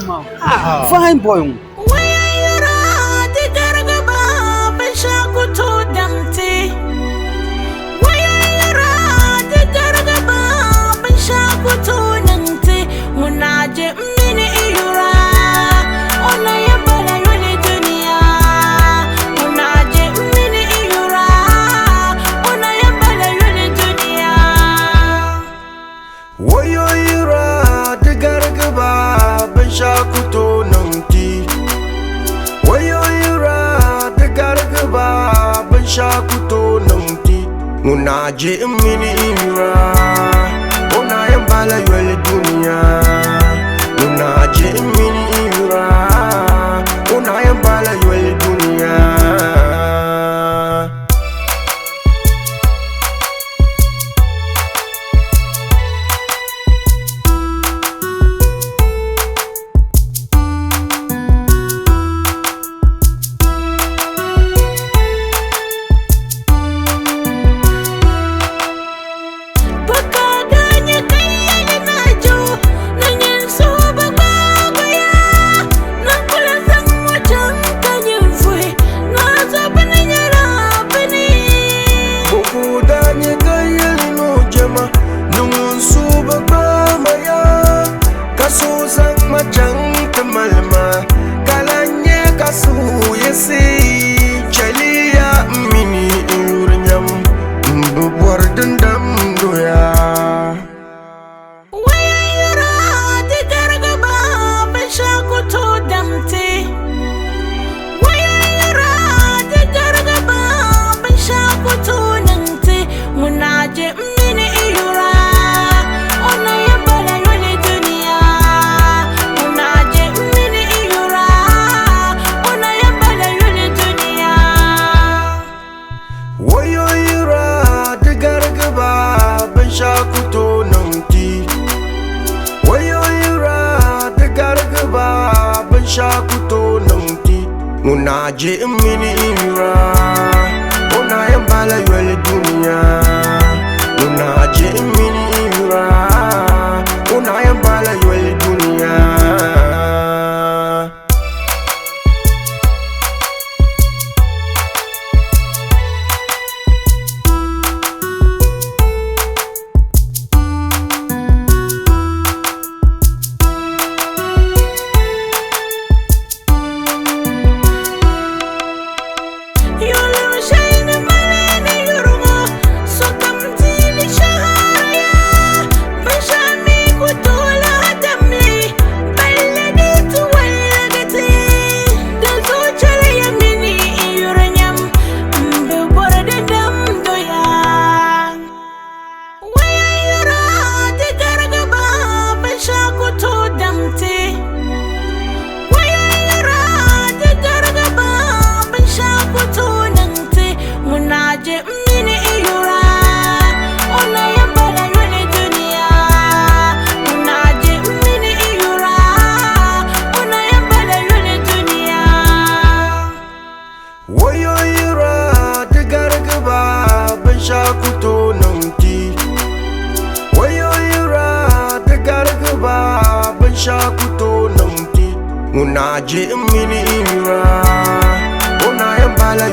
Fine boy. Shakuto nangti munaje mini ira ona yambala yole dunia munaje mini ira ona yambala yole dunia Shakuto nangti wayo ira de gargaba ban shakuto nangti munaje mini ira ona yambala yole dunia munaje mini ira ona yambala yole dunia Shakuto nangti wayo ira de gargaba ban shakuto nangti munaje mini ira ona yambala